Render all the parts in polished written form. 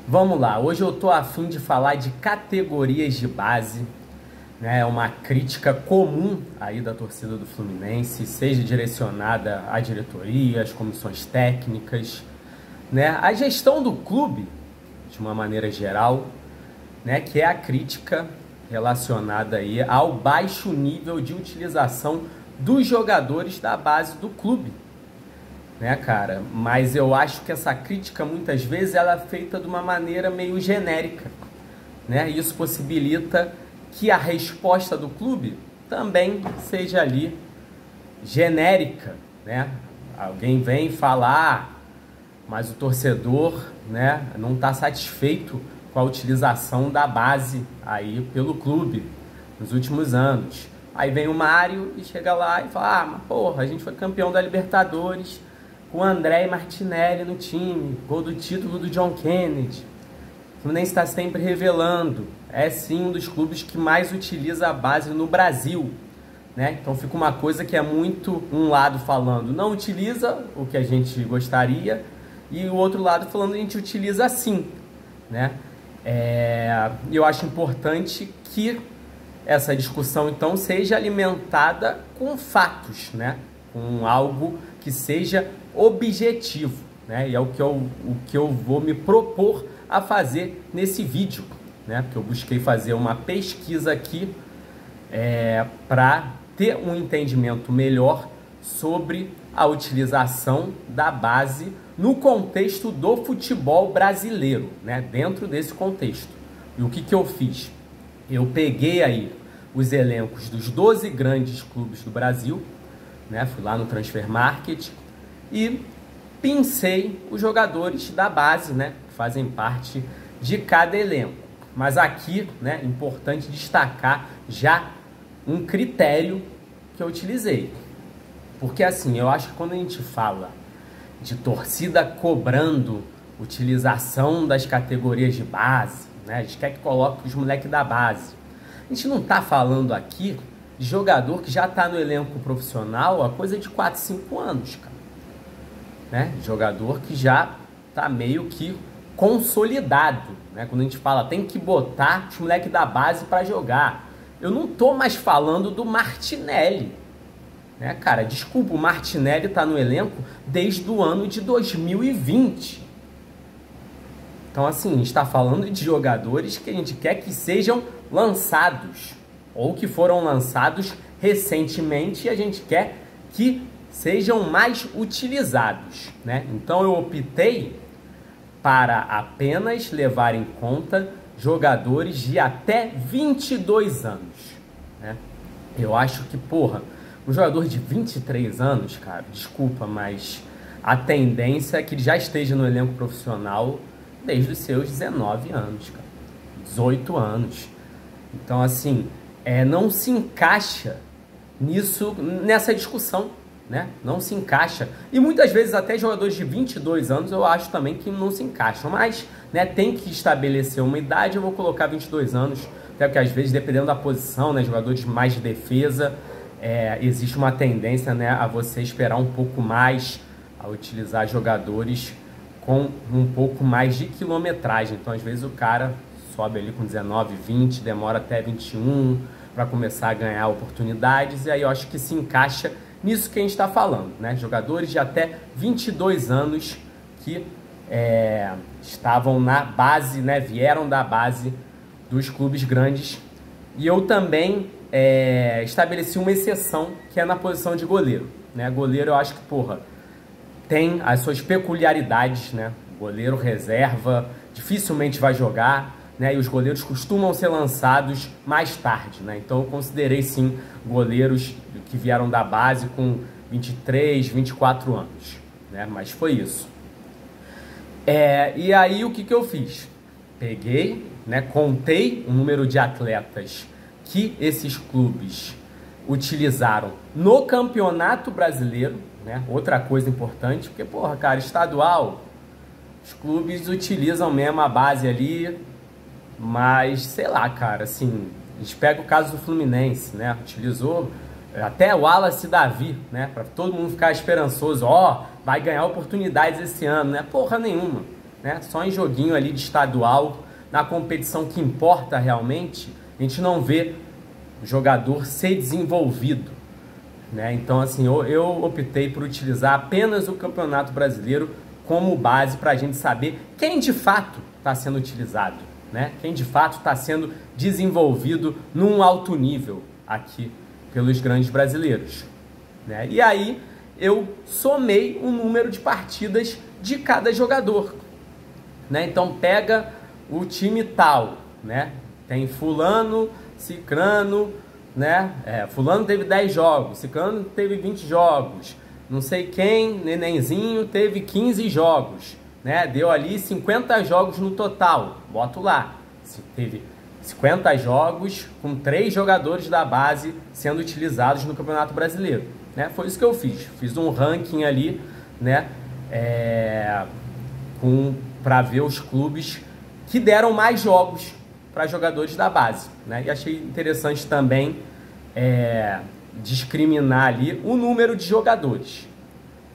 Vamos lá, hoje eu tô a fim de falar de categorias de base, né? É uma crítica comum aí da torcida do Fluminense, seja direcionada à diretoria, às comissões técnicas, né? A gestão do clube, de uma maneira geral, né? Que é a crítica relacionada aí ao baixo nível de utilização dos jogadores da base do clube. Né, cara? Mas eu acho que essa crítica muitas vezes ela é feita de uma maneira meio genérica, né? Isso possibilita que a resposta do clube também seja ali genérica, né? Alguém vem falar, mas o torcedor, né, não está satisfeito com a utilização da base aí pelo clube nos últimos anos. Aí vem o Mário e chega lá e fala: mas porra, a gente foi campeão da Libertadores com André e Martinelli no time, gol do título do John Kennedy. O Fluminense está sempre revelando, é sim um dos clubes que mais utiliza a base no Brasil, né? Então fica uma coisa que é muito um lado falando não utiliza o que a gente gostaria e o outro lado falando a gente utiliza sim, né? Eu acho importante que essa discussão então seja alimentada com fatos, né? Com algo que seja objetivo, né? E é o que eu vou me propor a fazer nesse vídeo, né? Porque eu busquei fazer uma pesquisa aqui para ter um entendimento melhor sobre a utilização da base no contexto do futebol brasileiro, né? Dentro desse contexto. E o que eu fiz? Eu peguei aí os elencos dos 12 grandes clubes do Brasil, né? Fui lá no Transfer Market e pincei os jogadores da base, né? Que fazem parte de cada elenco. Mas aqui, né? Importante destacar já um critério que eu utilizei. Porque assim, eu acho que quando a gente fala de torcida cobrando utilização das categorias de base, né? A gente quer que coloque os moleques da base. A gente não tá falando aqui de jogador que já está no elenco profissional há coisa de 4, 5 anos, cara. Né? Jogador que já está meio que consolidado, né? Quando a gente fala tem que botar os moleques da base para jogar. Eu não tô mais falando do Martinelli, né, cara? Desculpa, o Martinelli está no elenco desde o ano de 2020. Então, assim, a gente está falando de jogadores que a gente quer que sejam lançados ou que foram lançados recentemente e a gente quer que sejam mais utilizados, né? Então eu optei para apenas levar em conta jogadores de até 22 anos, né? Eu acho que, porra, um jogador de 23 anos, cara, desculpa, mas a tendência é que ele já esteja no elenco profissional desde os seus 19 anos, cara, 18 anos. Então, assim, não se encaixa nessa discussão, né? Não se encaixa. E muitas vezes até jogadores de 22 anos eu acho também que não se encaixam. Mas, né, tem que estabelecer uma idade, eu vou colocar 22 anos, até porque às vezes, dependendo da posição, né, jogadores mais de defesa, existe uma tendência, né, a você esperar um pouco mais, a utilizar jogadores com um pouco mais de quilometragem. Então, às vezes o cara sobe ali com 19, 20, demora até 21 para começar a ganhar oportunidades, e aí eu acho que se encaixa nisso que a gente está falando, né? Jogadores de até 22 anos que estavam na base, né? Vieram da base dos clubes grandes. E eu também estabeleci uma exceção, que é na posição de goleiro, né? Goleiro eu acho que, porra, tem as suas peculiaridades, né? O goleiro reserva dificilmente vai jogar, né? E os goleiros costumam ser lançados mais tarde, né? Então eu considerei sim goleiros que vieram da base com 23, 24 anos, né? Mas foi isso. E aí o que eu fiz? Peguei, né? Contei o número de atletas que esses clubes utilizaram no Campeonato Brasileiro, né? Outra coisa importante, porque, porra, cara, estadual, os clubes utilizam mesmo a base ali, mas, sei lá, cara, assim, a gente pega o caso do Fluminense, né? Utilizou até o Wallace Davi, né? Pra todo mundo ficar esperançoso, vai ganhar oportunidades esse ano, né? Porra nenhuma, né? Só em joguinho ali de estadual, na competição que importa realmente, a gente não vê o jogador ser desenvolvido, né? Então, assim, eu optei por utilizar apenas o Campeonato Brasileiro como base para a gente saber quem de fato está sendo utilizado, né? Quem de fato está sendo desenvolvido num alto nível aqui pelos grandes brasileiros, né? E aí eu somei o número de partidas de cada jogador, né? Então pega o time tal, né? Tem fulano, cicrano, né? Fulano teve 10 jogos, cicrano teve 20 jogos, não sei quem, nenenzinho, teve 15 jogos, né? Deu ali 50 jogos no total, boto lá. Teve 50 jogos com 3 jogadores da base sendo utilizados no Campeonato Brasileiro, né? Foi isso que eu fiz. Fiz um ranking ali, né? Para ver os clubes que deram mais jogos para jogadores da base, né? E achei interessante também discriminar ali o número de jogadores,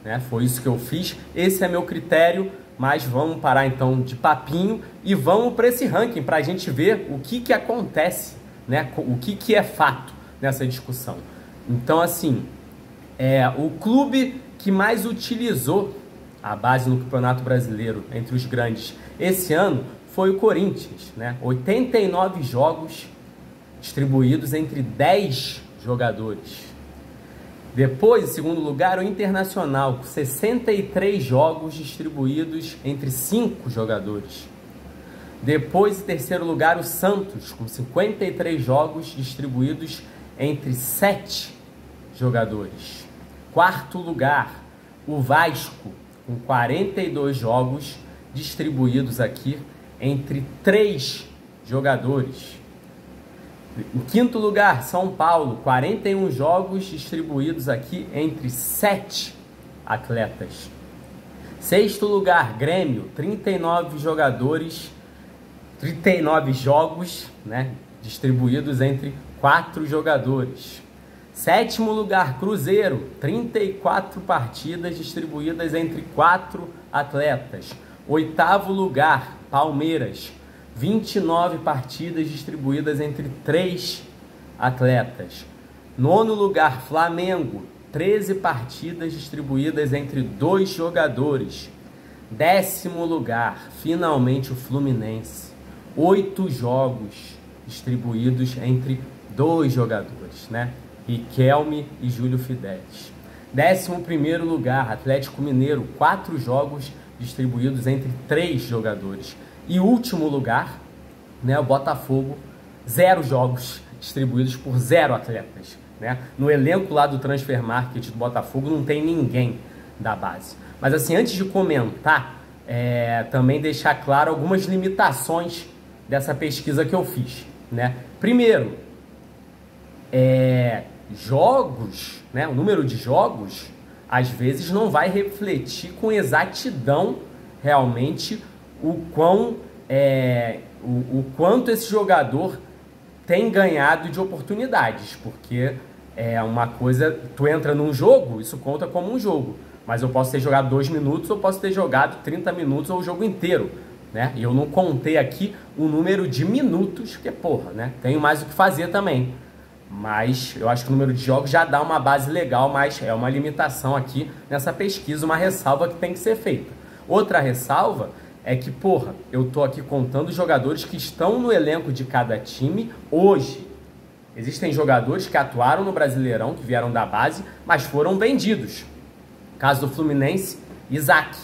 né? Foi isso que eu fiz. Esse é meu critério, mas vamos parar então de papinho e vamos para esse ranking para a gente ver o que acontece, né? O que é fato nessa discussão. Então, assim, o clube que mais utilizou a base no Campeonato Brasileiro entre os grandes esse ano foi o Corinthians, né? 89 jogos distribuídos entre 10 jogadores. Depois, em segundo lugar, o Internacional, com 63 jogos distribuídos entre 5 jogadores. Depois, em terceiro lugar, o Santos, com 53 jogos distribuídos entre 7 jogadores. Quarto lugar, o Vasco, com 42 jogos distribuídos aqui entre 3 jogadores. Em quinto lugar, São Paulo, 41 jogos distribuídos aqui entre 7 atletas. Sexto lugar, Grêmio, 39 jogos, né, distribuídos entre 4 jogadores. Sétimo lugar, Cruzeiro, 34 partidas distribuídas entre 4 atletas. Oitavo lugar, Palmeiras, 29 partidas distribuídas entre 3 atletas. Nono lugar, Flamengo, 13 partidas distribuídas entre 2 jogadores. Décimo lugar, finalmente o Fluminense, 8 jogos distribuídos entre 2 jogadores, né? Riquelme e Júlio Fidelis. 11º lugar, Atlético Mineiro, 4 jogos distribuídos entre 3 jogadores. E último lugar, né, o Botafogo, 0 jogos distribuídos por 0 atletas, né? No elenco lá do Transfer Market do Botafogo não tem ninguém da base. Mas assim, antes de comentar, também deixar claro algumas limitações dessa pesquisa que eu fiz, né? Primeiro, jogos, né, o número de jogos, às vezes não vai refletir com exatidão realmente o quanto esse jogador tem ganhado de oportunidades, porque uma coisa, tu entra num jogo, isso conta como um jogo, mas eu posso ter jogado 2 minutos, ou posso ter jogado 30 minutos ou o jogo inteiro, né? E eu não contei aqui o número de minutos, porque porra, né? Tenho mais o que fazer também. Mas eu acho que o número de jogos já dá uma base legal, mas é uma limitação aqui nessa pesquisa, uma ressalva que tem que ser feita. Outra ressalva é que, porra, eu tô aqui contando os jogadores que estão no elenco de cada time hoje. Existem jogadores que atuaram no Brasileirão, que vieram da base, mas foram vendidos. Caso do Fluminense, Isaac,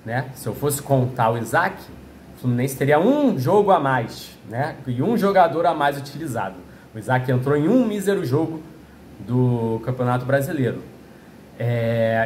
né? Se eu fosse contar o Isaac, o Fluminense teria um jogo a mais, né? E um jogador a mais utilizado. O Isaac entrou em um mísero jogo do Campeonato Brasileiro.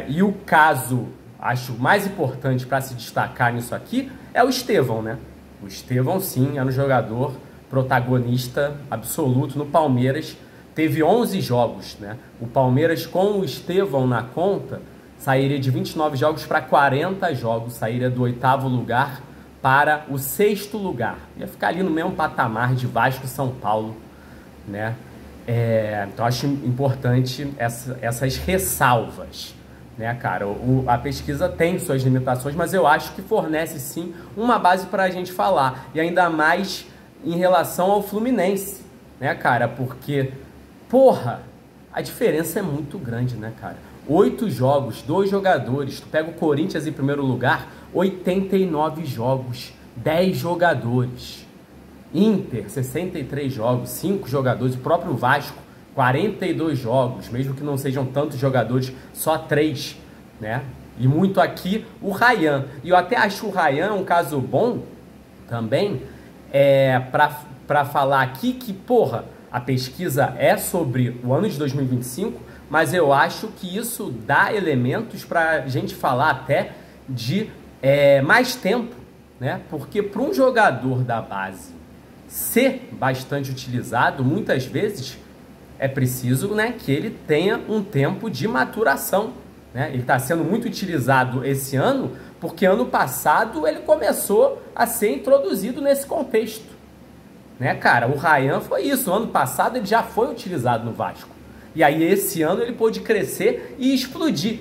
E o caso, acho, mais importante para se destacar nisso aqui é o Estevão, né? O Estevão, sim, era um jogador protagonista absoluto no Palmeiras. Teve 11 jogos, né? O Palmeiras, com o Estevão na conta, sairia de 29 jogos para 40 jogos. Sairia do 8º lugar para o 6º lugar. Ia ficar ali no mesmo patamar de Vasco e São Paulo, né? Então acho importante essas ressalvas, né, cara? A pesquisa tem suas limitações, mas eu acho que fornece sim uma base para a gente falar, e ainda mais em relação ao Fluminense, né, cara? Porque, porra, a diferença é muito grande, né, cara? 8 jogos, 2 jogadores. Tu pega o Corinthians em primeiro lugar, 89 jogos, 10 jogadores. Inter, 63 jogos, 5 jogadores. O próprio Vasco, 42 jogos, mesmo que não sejam tantos jogadores, só 3, né? E muito aqui o Ryan. E eu até acho o Ryan um caso bom também, para falar aqui que, porra, a pesquisa é sobre o ano de 2025, mas eu acho que isso dá elementos para a gente falar até de mais tempo, né? Porque para um jogador da base ser bastante utilizado, muitas vezes é preciso, né, que ele tenha um tempo de maturação, né? Ele está sendo muito utilizado esse ano porque ano passado ele começou a ser introduzido nesse contexto, né, cara? O Ryan foi isso. Ano passado ele já foi utilizado no Vasco. E aí esse ano ele pôde crescer e explodir.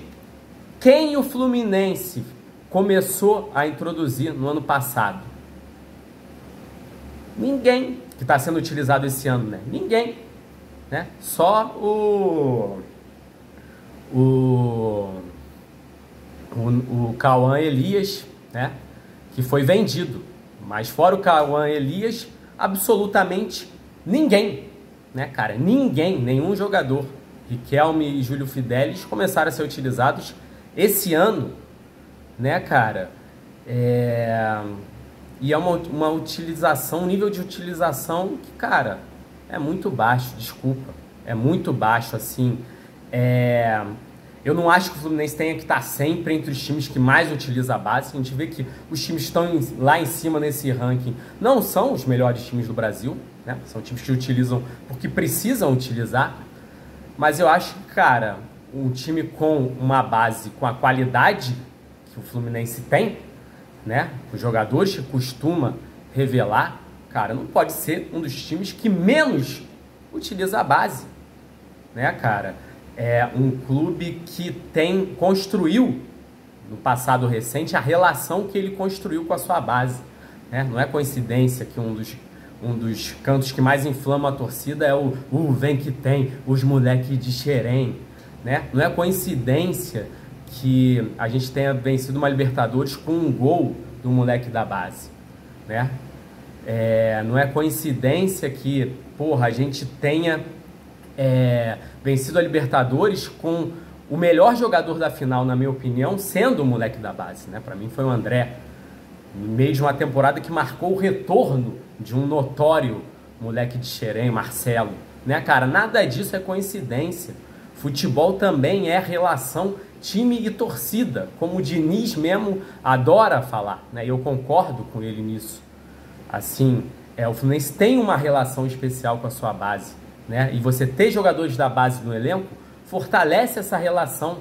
Quem o Fluminense começou a introduzir no ano passado? Ninguém que está sendo utilizado esse ano, né? Ninguém, né? Só o Cauã Elias, né? Que foi vendido. Mas fora o Cauã Elias, absolutamente ninguém, né, cara? Ninguém, nenhum jogador. Riquelme e Júlio Fidelis começaram a ser utilizados esse ano, né, cara? E é uma utilização, um nível de utilização que, cara, é muito baixo, desculpa. É muito baixo, assim. Eu não acho que o Fluminense tenha que estar sempre entre os times que mais utilizam a base. A gente vê que os times que estão lá em cima nesse ranking não são os melhores times do Brasil, né? São times que utilizam porque precisam utilizar. Mas eu acho que, cara, um time com uma base, com a qualidade que o Fluminense tem, né? Os jogadores que costuma revelar, cara, não pode ser um dos times que menos utiliza a base, né, cara? É um clube que construiu no passado recente a relação que ele construiu com a sua base, né? Não é coincidência que um dos cantos que mais inflama a torcida é o vem que tem, os moleque de Xerém, né? Não é coincidência que a gente tenha vencido uma Libertadores com um gol do moleque da base, né? Não é coincidência que, porra, a gente tenha vencido a Libertadores com o melhor jogador da final, na minha opinião, sendo o moleque da base, né? Para mim foi o André, no meio de uma temporada que marcou o retorno de um notório moleque de Xerém, Marcelo, né, cara? Nada disso é coincidência. Futebol também é relação time e torcida, como o Diniz mesmo adora falar, né? E eu concordo com ele nisso. Assim, o Fluminense tem uma relação especial com a sua base, né? E você ter jogadores da base no elenco fortalece essa relação,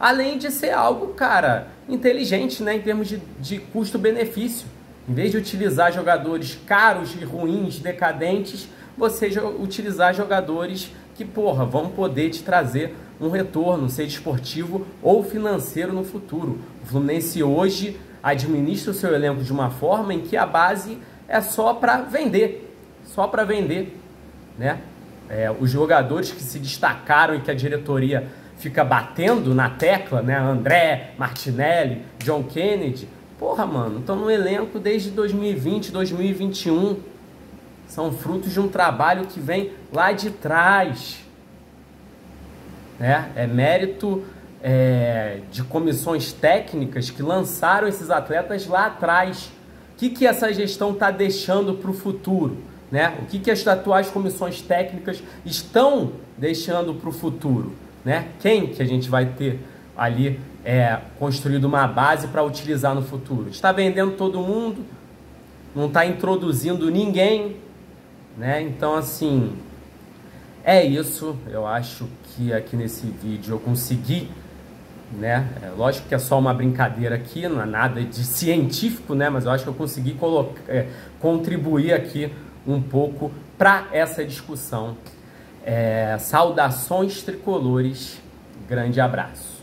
além de ser algo, cara, inteligente, né, em termos de custo-benefício. Em vez de utilizar jogadores caros e ruins, decadentes, você utilizar jogadores que, porra, vão poder te trazer um retorno, seja esportivo ou financeiro no futuro. O Fluminense hoje administra o seu elenco de uma forma em que a base é só para vender, né? Os jogadores que se destacaram e que a diretoria fica batendo na tecla, né? André, Martinelli, John Kennedy, porra, mano, estão no elenco desde 2020, 2021. São frutos de um trabalho que vem lá de trás, né? É mérito de comissões técnicas que lançaram esses atletas lá atrás. O que essa gestão está deixando para o futuro? Né? O que as atuais comissões técnicas estão deixando para o futuro? Né? Quem que a gente vai ter ali construído uma base para utilizar no futuro? Está vendendo todo mundo, não está introduzindo ninguém, né? Então, assim, é isso. Eu acho que aqui nesse vídeo eu consegui, né? Lógico que é só uma brincadeira aqui, não é nada de científico, né? Mas eu acho que eu consegui contribuir aqui um pouco para essa discussão. Saudações tricolores, grande abraço.